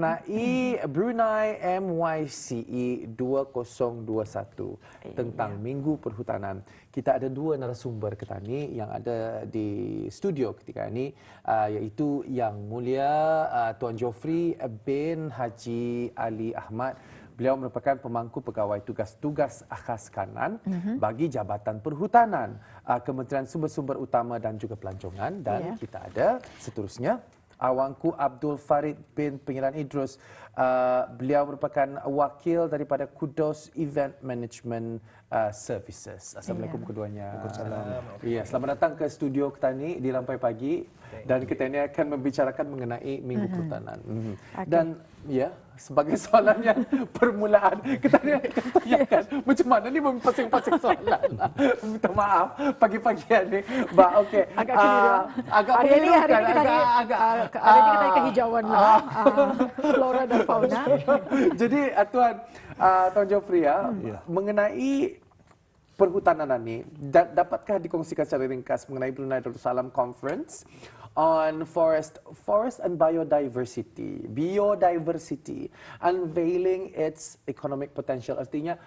mengenai Brunei MYCE 2021 tentang Minggu Perhutanan. Kita ada dua narasumber kita ni yang ada di studio ketika ini, iaitu Yang Mulia Tuan Jofri bin Haji Ali Ahmad. Beliau merupakan pemangku pegawai tugas-tugas khas kanan bagi Jabatan Perhutanan, Kementerian Sumber-Sumber Utama dan juga Pelancongan. Dan kita ada seterusnya Awangku Abdul Farid bin Pengiran Idrus. Beliau merupakan wakil daripada Kudos Event Management Services. Assalamualaikum keduanya. Waalaikumsalam. Ya, selamat datang ke studio kita ni di Lampai Pagi, dan kita ini akan membicarakan mengenai Minggu Perhutanan. Dan ya, sebagai soalan yang permulaan, kita ni akan tanyakan macam mana ni pasing-pasing soalan. Minta maaf pagi-pagi ni. Okey. Agak keliru. Agak hari ini hari ini kita tanya kehijauan lah. Flora dan fauna. Jadi Tuan Jofri mengenai perhutanan ini, dapatkah dikongsikan secara ringkas mengenai Brunei Darussalam Conference on forest and biodiversity, unveiling its economic potential. Artinya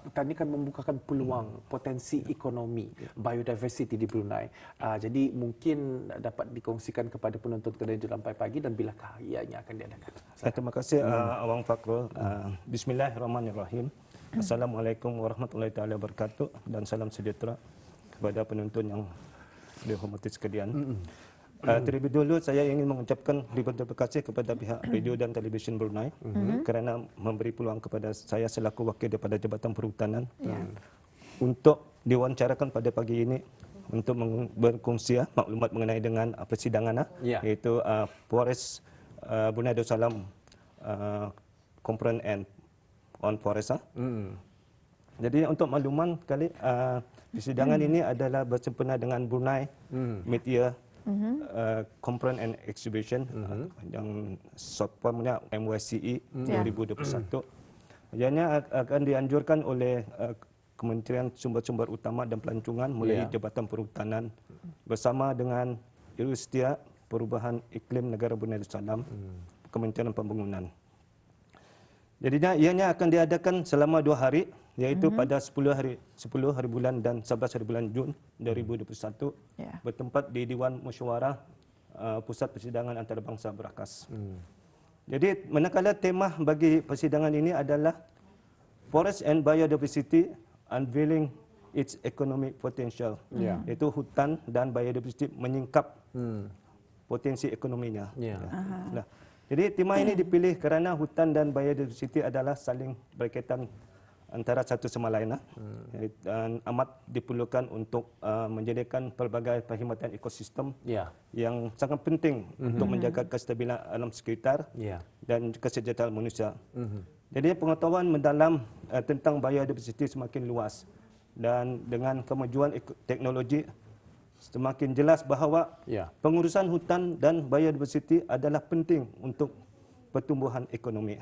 hutan ini kan membukakan peluang potensi ekonomi biodiversity di Brunei. Jadi mungkin dapat dikongsikan kepada penonton kedai di Lampai Pagi, dan bilakah ianya akan diadakan? Terima kasih Awang Fakrul. Bismillahirrahmanirrahim. Assalamualaikum warahmatullahi taala wabarakatuh, dan salam sejahtera kepada penonton yang dihormati sekalian. Terlebih dulu saya ingin mengucapkan ribuan terima kasih kepada pihak radio dan televisyen Brunei kerana memberi peluang kepada saya selaku wakil daripada Jabatan Perhutanan untuk diwawancarakan pada pagi ini untuk berkongsi maklumat mengenai dengan persidangan iaitu Forest Brunei Darussalam Conference on Forest. Jadi untuk makluman kali persidangan ini adalah bersempena dengan Brunei Mid-Year Conference and Exhibition yang short formnya MYCE 2021. Ianya akan dianjurkan oleh Kementerian Sumber-Sumber Utama dan Pelancongan melalui Jabatan Perhutanan bersama dengan Universiti Perubahan Iklim Negara Brunei Darussalam, Kementerian Pembangunan. Jadinya ianya akan diadakan selama 2 hari, iaitu pada 10 hari bulan dan 11 hari bulan Jun 2021 bertempat di Dewan Musyawarah Pusat Persidangan Antarabangsa Berakas. Jadi manakala tema bagi persidangan ini adalah Forest and Biodiversity Unveiling its Economic Potential, iaitu hutan dan biodiversity menyingkap potensi ekonominya. Nah, jadi tema ini dipilih kerana hutan dan biodiversity adalah saling berkaitan antara satu sama lain dan amat diperlukan untuk menjadikan pelbagai perkhidmatan ekosistem yang sangat penting untuk menjaga kestabilan alam sekitar dan kesejahteraan manusia. Jadi pengetahuan mendalam tentang biodiversity semakin luas, dan dengan kemajuan teknologi semakin jelas bahawa pengurusan hutan dan biodiversity adalah penting untuk pertumbuhan ekonomi.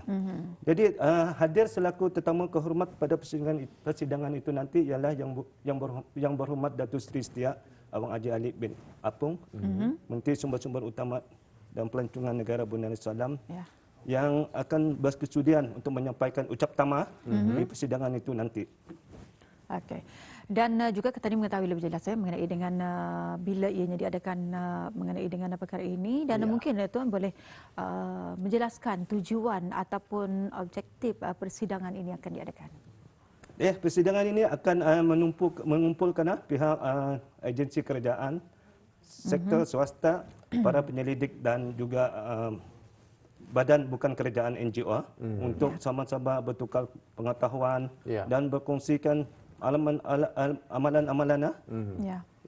Jadi hadir selaku tetamu kehormat pada persidangan itu nanti ialah yang berhormat Datuk Seri Setia Awang Haji Ali bin Apong, Menteri Sumber-Sumber Utama dan Pelancongan Negara Brunei Darussalam, yang akan berkesudian untuk menyampaikan ucap tama di persidangan itu nanti. Okey. Dan juga tadi mengetahui lebih jelas mengenai dengan bila ianya diadakan mengenai dengan perkara ini, dan mungkin Tuan boleh menjelaskan tujuan ataupun objektif persidangan ini akan diadakan. Persidangan ini akan mengumpulkan pihak agensi kerajaan, sektor swasta, para penyelidik dan juga badan bukan kerajaan NGO untuk sama-sama bertukar pengetahuan dan berkongsikan amalan-amalan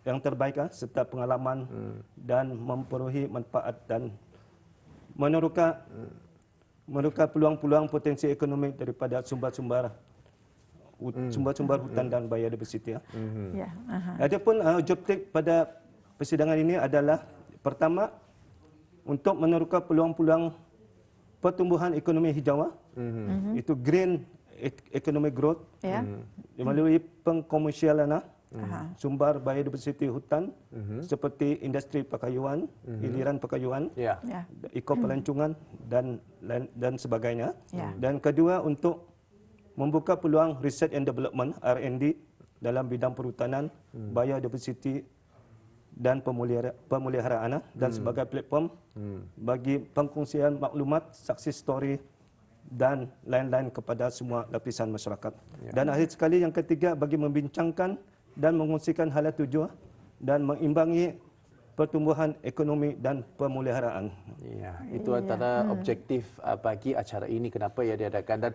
yang terbaik serta pengalaman dan memperolehi manfaat dan meneroka peluang-peluang potensi ekonomi daripada sumber-sumber hutan dan biodiversity. Adapun objektif pada persidangan ini adalah pertama, untuk meneroka peluang-peluang pertumbuhan ekonomi hijau, itu green economic growth, melalui pengkomersialan sumber biodiversiti hutan seperti industri pakaian, iliran pakaian, Ya. ekopelancongan dan sebagainya. Ya. Dan kedua untuk membuka peluang research and development R&D dalam bidang perhutanan, biodiversiti dan pemeliharaan dan sebagai platform bagi pengkongsian maklumat, success story dan lain-lain kepada semua lapisan masyarakat. Dan akhir sekali yang ketiga bagi membincangkan dan mengongsikan hala tuju dan mengimbangi pertumbuhan ekonomi dan pemeliharaan. Ya, itu antara objektif bagi acara ini kenapa ia diadakan, dan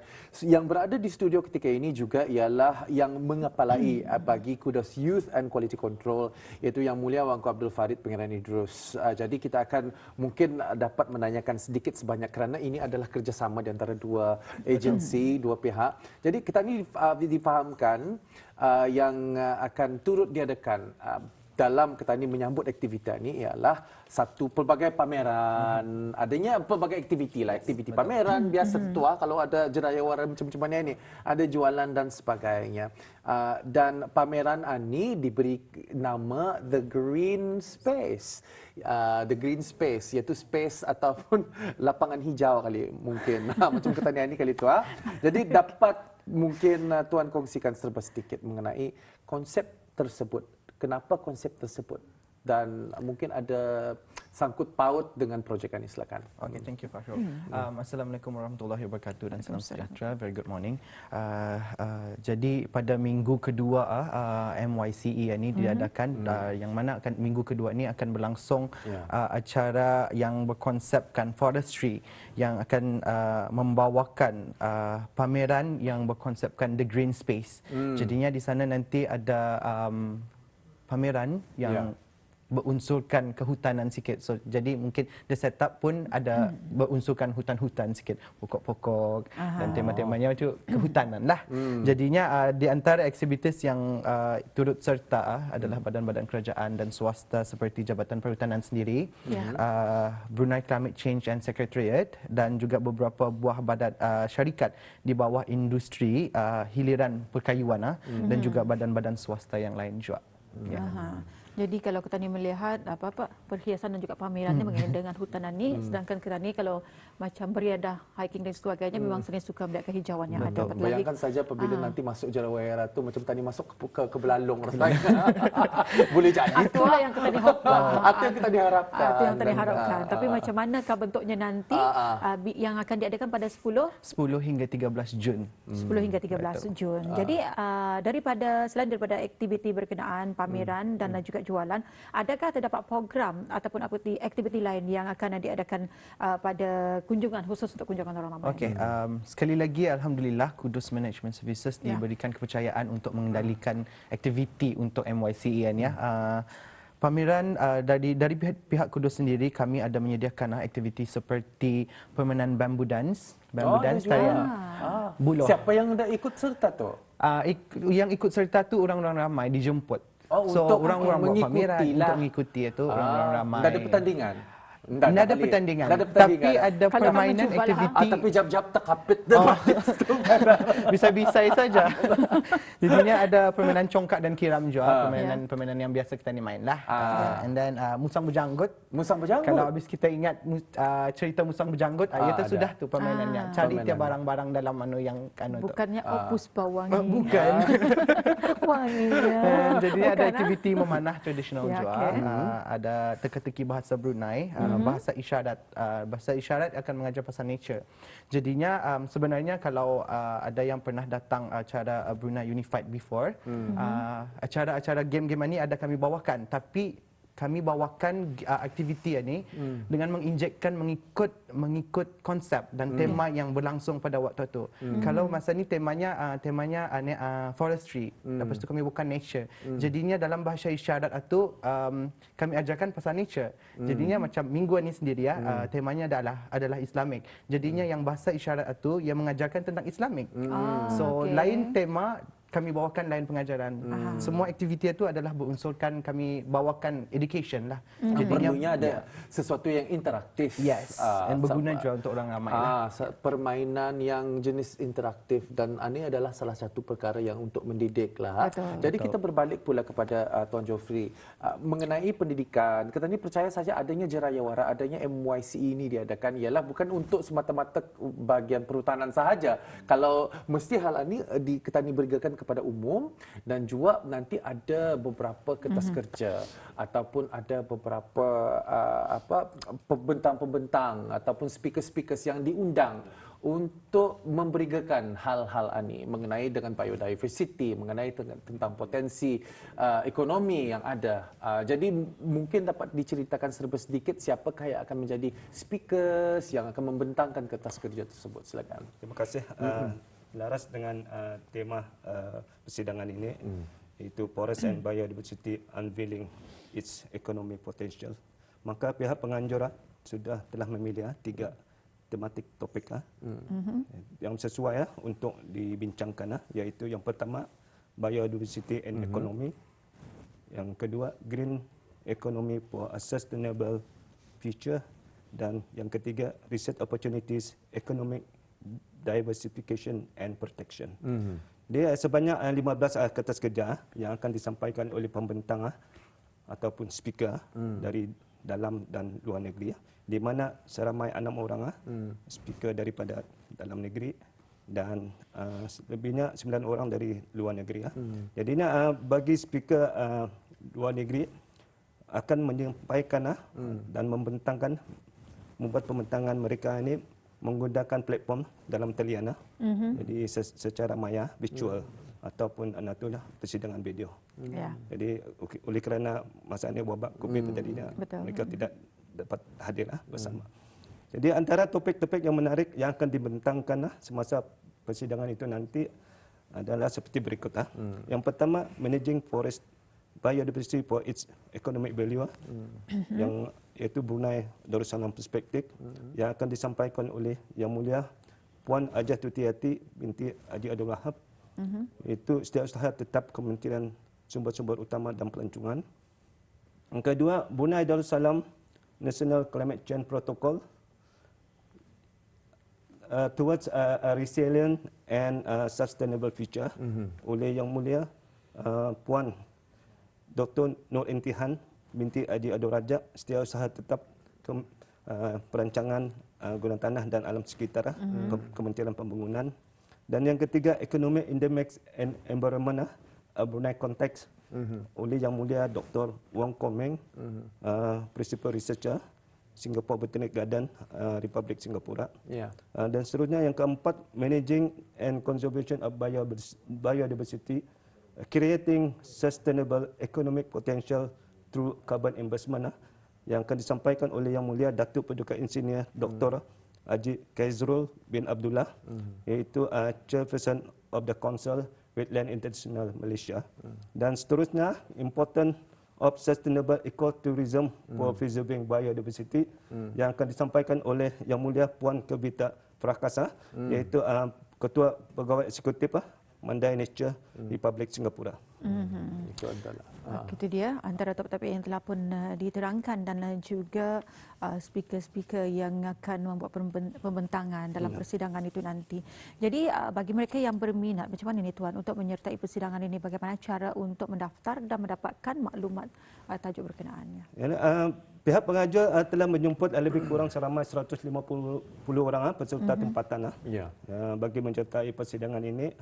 yang berada di studio ketika ini juga ialah yang mengepalai bagi Kudos Youth and Quality Control, iaitu Yang Mulia Wangku Abdul Farid Pangeran Idrus. Jadi kita akan mungkin dapat menanyakan sedikit sebanyak kerana ini adalah kerjasama di antara dua agensi, dua pihak. Jadi kita ini difahamkan yang akan turut diadakan dalam kita ini menyambut aktiviti ini ialah satu pelbagai pameran. Adanya pelbagai aktiviti lah, aktiviti pameran biasa tua kalau ada jerayawaran macam-macam mana ni, ada jualan dan sebagainya. Dan pameran ini diberi nama The Green Space. The Green Space iaitu space ataupun lapangan hijau kali mungkin. Macam ketanian ini kali tu. Jadi dapat mungkin Tuan kongsikan serba sedikit mengenai konsep tersebut. Kenapa konsep tersebut? Dan mungkin ada sangkut paut dengan projek ini, silakan. Okay, thank you Pak Syul. Assalamualaikum warahmatullahi wabarakatuh dan salam sejahtera. Very good morning. Jadi pada minggu kedua MYCE ini diadakan, yang mana akan minggu kedua ini akan berlangsung acara yang berkonsepkan forestry, yang akan membawakan pameran yang berkonsepkan the green space. Jadinya di sana nanti ada pameran yang berunsurkan kehutanan sikit. So jadi mungkin the setup pun ada berunsurkan hutan-hutan sikit, pokok-pokok dan tema-temanya itu kehutanan lah. Jadinya di antara aktivitas yang turut serta adalah badan-badan kerajaan dan swasta seperti Jabatan Perhutanan sendiri, Brunei Climate Change and Secretariat, dan juga beberapa buah badan syarikat di bawah industri hiliran perkayuan dan juga badan-badan swasta yang lain juga. Jadi kalau kita ni melihat apa-apa perhiasan dan juga pamerannya mengenai dengan hutanan ni, sedangkan kita ni kalau macam beriadah hiking dan sebagainya memang sering suka melihat kehijauan yang ada. Bayangkan saja apabila nanti masuk Jarawera tu macam tadi masuk ke Belalong rasanya. Boleh jadi itulah yang kita diharapkan. Itu yang kita diharapkan. Itu yang kita diharapkan. Tapi macam manakah bentuknya nanti yang akan diadakan pada 10 hingga 13 Jun. 10 hingga 13 Jun. Jadi selain daripada aktiviti berkenaan pameran dan juga jualan, adakah terdapat program ataupun aktiviti lain yang akan diadakan pada kunjungan khusus untuk kunjungan orang ramai? Okey, sekali lagi alhamdulillah Kudus Management Services diberikan kepercayaan untuk mengendalikan aktiviti untuk MYCE ya. Pameran dari pihak Kudus sendiri, kami ada menyediakan aktiviti seperti permainan bamboo dance, tarian buluh. Siapa yang dah ikut serta tu? Yang ikut serta tu orang-orang ramai dijemput. So untuk orang-orang buat pameran lah. untuk mengikuti itu orang-orang ramai. Tak ada pertandingan. Tak ada pertandingan. Tapi ada permainan aktiviti. Tapi jap-jap terkapit bisa-bisa saja. Jadinya ada permainan congkak dan kiram juga, permainan yang biasa kita ni main lah. And then musang berjanggut. Kalau habis kita ingat cerita musang berjanggut, itu sudah tu permainannya. Cari tiap barang-barang dalam yang tu. Bukannya opus bawangi. Bukan. Wanginya. Jadi ada aktiviti memanah tradisional juga. Ada teka-teki bahasa Brunei. Bahasa isyarat. Bahasa isyarat akan mengajar pasal nature. Jadinya sebenarnya kalau ada yang pernah datang acara Brunei Unified before, acara-acara game-game ini ada kami bawakan. Tapi kami bawakan aktiviti ini dengan menginjekkan mengikut konsep dan tema yang berlangsung pada waktu itu. Kalau masa ni temanya forestry, lepas tu kami bukan nature. Jadinya dalam bahasa isyarat itu kami ajarkan pasal nature. Jadinya macam minggu ini sendiri temanya adalah Islamic. Jadinya yang bahasa isyarat itu yang mengajarkan tentang Islamic. So lain tema kami bawakan lain pengajaran. Semua aktiviti itu adalah berunsurkan kami bawakan education lah. Perlunya ada sesuatu yang interaktif. Yes, dan berguna juga untuk orang ramai lah. Permainan yang jenis interaktif, dan ini adalah salah satu perkara yang untuk mendidik lah. Betul. Jadi kita berbalik pula kepada Tuan Joffrey mengenai pendidikan. Kita ni percaya saja adanya Jerayawara, adanya MYCE ini diadakan ialah bukan untuk semata-mata bahagian perhutanan sahaja. Kalau mesti hal ini kita ni berikan kepada umum, dan juga nanti ada beberapa kertas kerja ataupun ada beberapa pembentang-pembentang ataupun speaker-speakers yang diundang untuk memberikan hal-hal ini mengenai dengan biodiversity, mengenai tentang potensi ekonomi yang ada. Jadi mungkin dapat diceritakan serba sedikit siapakah yang akan menjadi speakers yang akan membentangkan kertas kerja tersebut. Silakan. Terima kasih. Laras dengan tema persidangan ini, iaitu Forest and Biodiversity Unveiling its Economic Potential. Maka pihak penganjur sudah telah memilih 3 tematik topik yang sesuai untuk dibincangkan, iaitu yang pertama Biodiversity and Economy, yang kedua Green Economy for a Sustainable Future, dan yang ketiga Research Opportunities, Economic Diversification and Protection. Dia sebanyak 15 kertas kerja yang akan disampaikan oleh pembentang ataupun speaker dari dalam dan luar negeri, di mana seramai 6 orang speaker daripada dalam negeri dan lebihnya 9 orang dari luar negeri. Jadi bagi speaker luar negeri akan menyampaikan dan membentangkan, membuat pembentangan mereka ini menggunakan platform dalam talian, jadi secara maya, virtual ataupun itulah persidangan video. Jadi oleh kerana masa ini wabak COVID terjadinya, mereka tidak dapat hadir bersama. Jadi antara topik-topik yang menarik yang akan dibentangkan semasa persidangan itu nanti adalah seperti berikut. Yang pertama, Managing Forest Biodiversity for its Economic Value, yang iaitu Brunei Darussalam Perspektif, yang akan disampaikan oleh Yang Mulia Puan Hajah Tutiyati binti Haji Abdul Wahab, iaitu Setiausaha Tetap Kementerian Sumber-Sumber Utama dan Pelancongan. Yang kedua, Brunei Darussalam National Climate Change Protocol towards a resilient and sustainable future, oleh Yang Mulia Puan Dr. Nur Intihan binti Haji Abdul Razak, Setiausaha Tetap Perancangan Guna Tanah dan Alam Sekitar, Kementerian Pembangunan. Dan yang ketiga, Economic Dynamics and Environment, Brunei Context, oleh Yang Mulia Dr. Wong Komeng, Principal Researcher, Singapore Botanic Garden, Republik Singapura. Dan seterusnya yang keempat, Managing and Conservation of Biodiversity, Creating Sustainable Economic Potential through Carbon Investment, yang akan disampaikan oleh Yang Mulia Datuk Paduka Engineer Dr. Haji Kaizrul bin Abdullah, iaitu Chairperson of the Council Wetland International Malaysia. Dan seterusnya, Important of Sustainable Ecotourism for Preserving Biodiversity, yang akan disampaikan oleh Yang Mulia Puan Kavita Prakasa, iaitu Ketua Pegawai Eksekutif Mandai Nature Republik Singapura. Itu adalah. Itu dia antara topik-topik yang telah pun diterangkan, dan juga speaker-speaker yang akan membuat pembentangan dalam persidangan itu nanti. Jadi bagi mereka yang berminat, macam mana ni Tuan untuk menyertai persidangan ini, bagaimana cara untuk mendaftar dan mendapatkan maklumat tajuk berkenaannya? Pihak pengajar telah menjemput lebih kurang seramai 150 orang peserta tempatan bagi menyertai persidangan ini,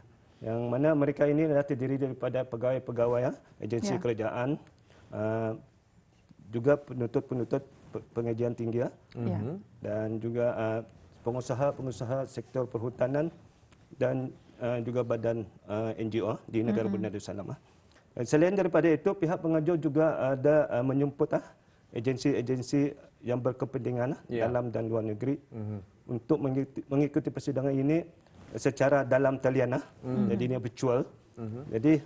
yang mana mereka ini adalah terdiri daripada pegawai-pegawai agensi kerajaan, juga penuntut-penuntut pengajian tinggi, dan juga pengusaha-pengusaha sektor perhutanan, dan juga badan NGO di negara Brunei Darussalam. Selain daripada itu, pihak pengajar juga ada menjemput agensi-agensi yang berkepentingan dalam dan luar negeri untuk mengikuti persidangan ini secara dalam talian, jadi ini virtual. Jadi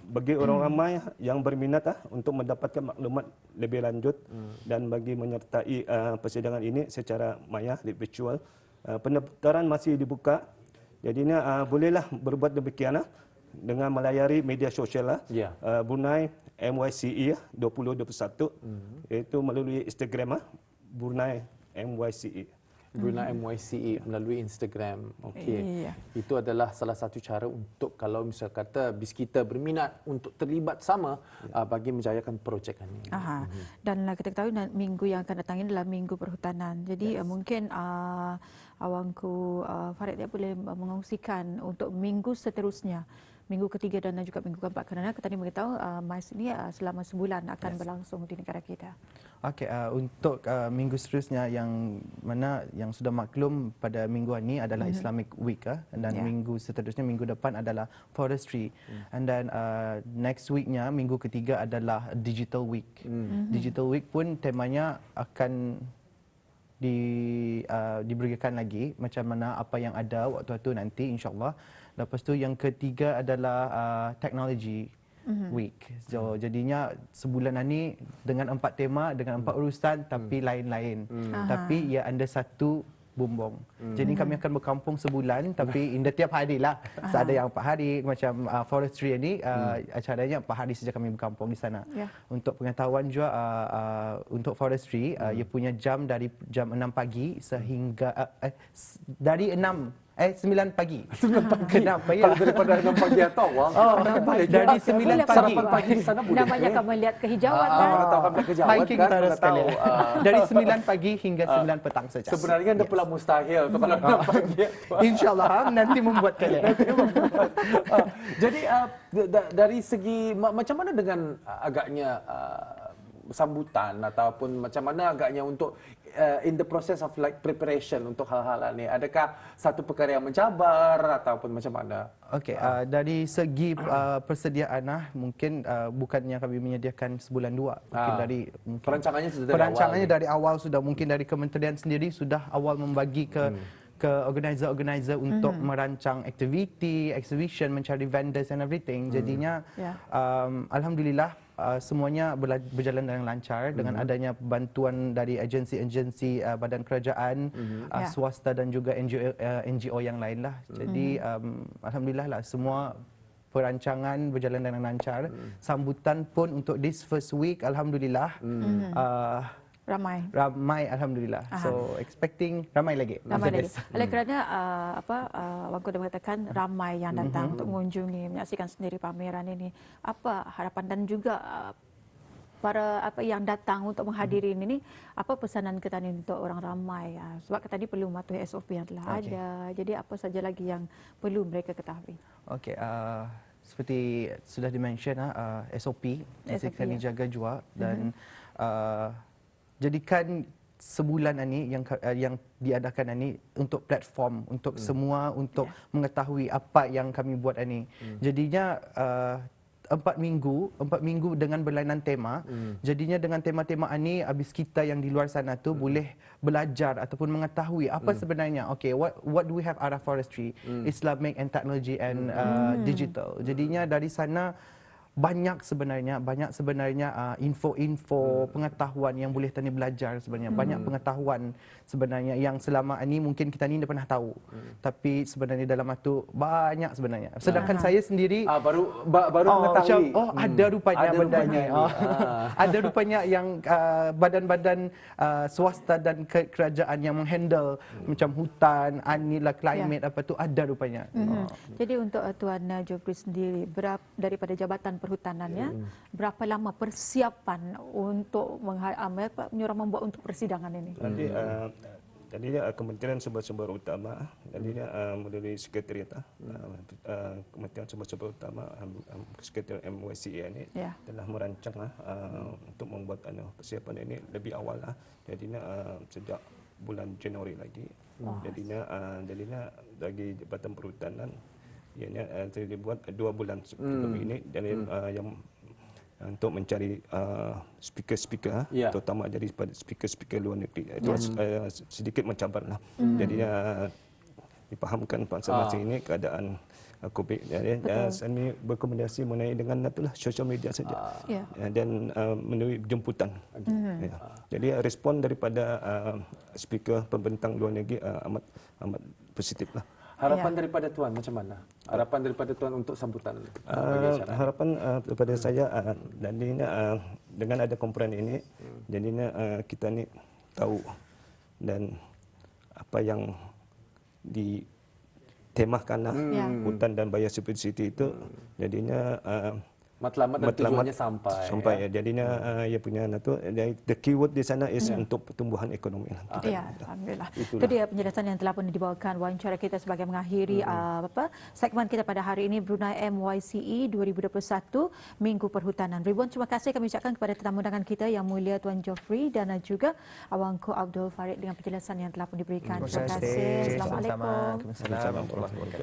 bagi orang ramai yang berminat untuk mendapatkan maklumat lebih lanjut dan bagi menyertai persidangan ini secara maya virtual, pendaftaran masih dibuka. Jadi ini bolehlah berbuat demikian dengan melayari media sosial lah. Ya. Brunei MYCE 2021 iaitu melalui Instagram Brunei MYCE. Brunei MYCE melalui Instagram. Okey. Iya. Itu adalah salah satu cara untuk kalau misal kata bis kita berminat untuk terlibat sama bagi menjayakan projek ini. Aha. Dan kita ketahui minggu yang akan datang ini adalah Minggu Perhutanan. Jadi mungkin awangku Farid dia boleh mengongsikan untuk minggu seterusnya, minggu ketiga dan juga minggu keempat, kerana kita tadi beritahu MICE ini selama sebulan akan berlangsung di negara kita. Okey, untuk minggu seterusnya yang mana yang sudah maklum pada minggu ini adalah Islamic Week dan minggu seterusnya minggu depan adalah Forestry. And then next weeknya minggu ketiga adalah Digital Week. Digital Week pun temanya akan diberikan lagi macam mana apa yang ada waktu-waktu nanti insya-Allah. Lepas tu yang ketiga adalah Technology Week. So jadinya sebulan ini dengan 4 tema, dengan 4 urusan tapi lain-lain. Tapi ia ada satu bumbung. Jadi kami akan berkampung sebulan tapi indah tiap hari lah. So, ada yang 4 hari macam Forestry ini acaranya 4 hari saja kami berkampung di sana. Untuk pengetahuan juga untuk Forestry ia punya jam dari jam 6 pagi sehingga dari 9 pagi. 9 pagi. Kenapa ya? Kalau daripada 6 pagi atau awal. Dari 9 pagi. Sarapan pagi di sana boleh. Namanya akan melihat kehijauan kan. Mana tahu kan melihat kejauhan Hiking kan. utara Mana sekali. tahu. Dari 9 pagi hingga 9 petang saja. Sebenarnya anda pula mustahil tu kalau 6 pagi. InsyaAllah nanti membuat kalian. Jadi dari segi macam mana dengan agaknya sambutan ataupun macam mana agaknya untuk in the process of like preparation untuk hal-hal ni, adakah satu perkara yang mencabar ataupun macam mana? Okey, dari segi persediaan mungkin bukannya kami menyediakan sebulan 2, mungkin dari perancangannya dari awal sudah, mungkin dari kementerian sendiri sudah awal membagi ke organizer-organizer untuk merancang aktiviti, exhibition, mencari vendors and everything. Jadinya alhamdulillah semuanya berjalan dengan lancar dengan adanya bantuan dari agensi-agensi badan kerajaan, swasta dan juga NGO yang lain lah. Jadi alhamdulillah lah semua perancangan berjalan dengan lancar. Sambutan pun untuk this first week alhamdulillah ramai alhamdulillah. So expecting ramai lagi. Oleh kerana Wangku dah mengatakan ramai yang datang untuk mengunjungi, menyaksikan sendiri pameran ini. Apa harapan dan juga para yang datang untuk menghadiri ini, apa pesanan kita ni untuk orang ramai? Sebab kita tadi perlu mematuhi SOP yang telah ada. Jadi apa saja lagi yang perlu mereka ketahui? Okey, seperti sudah di-mention SOP mesti kami jaga juga dan jadikan sebulan ini yang diadakan ini untuk platform untuk semua untuk mengetahui apa yang kami buat ini. Jadinya 4 minggu dengan berlainan tema. Jadinya dengan tema-tema ini habis kita yang di luar sana tu boleh belajar ataupun mengetahui apa sebenarnya what do we have out of Forestry, Islamic and Technology and Digital. Jadinya dari sana banyak sebenarnya info-info pengetahuan yang boleh tani belajar sebenarnya. Banyak pengetahuan sebenarnya yang selama ini mungkin kita ni dah pernah tahu. Tapi sebenarnya dalam itu banyak sebenarnya. Sedangkan saya sendiri baru mengetahui. Ada rupanya benda ni. Ada rupanya yang badan-badan swasta dan kerajaan yang menghandle macam hutan, anilah climate apa tu ada rupanya. Jadi untuk Tuan Jofri sendiri daripada Jabatan Perhutanannya, berapa lama persiapan untuk membuat untuk persidangan ini? Tadinya Kementerian Sumber-Sumber Utama, tadinya melalui Sekretariat Kementerian Sumber-Sumber Utama, Sekretariat MYCE ini telah merancang untuk membuat persiapan ini lebih awal lah. Jadinya sejak bulan Januari lagi. Jadinya bagi Jabatan Perhutanan ianya dibuat 2 bulan sebelum ini dan yang untuk mencari speaker-speaker terutama daripada speaker-speaker luar negeri itu sedikit mencabarlah. Jadinya dipahamkan masa-masa ini keadaan COVID. Jadi kami berkomunikasi mengenai dengan itulah sosial media saja dan melalui jemputan. Jadi respon daripada speaker pembentang luar negeri amat positif lah. Harapan daripada Tuan macam mana? Harapan daripada Tuan untuk sambutan bagi acara. Harapan kepada saya jadinya dengan ada kumpulan ini jadinya kita ni tahu dan apa yang ditemakan hutan dan biodiversity itu jadinya Matlamat dan tujuannya sampai. ya. Jadinya ia punya tu the keyword di sana is untuk pertumbuhan ekonomi. Ya, alhamdulillah. Itu dia penjelasan yang telah pun dibawakan wawancara kita sebagai mengakhiri segmen kita pada hari ini, Brunei MYCE 2021 Minggu Perhutanan. Ribuan terima kasih kami ucapkan kepada tetamu undangan kita Yang Mulia Tuan Geoffrey dan juga Awangku Abdul Farid dengan penjelasan yang telah pun diberikan. Terima kasih. Assalamualaikum. Assalamualaikum warahmatullahi wabarakatuh.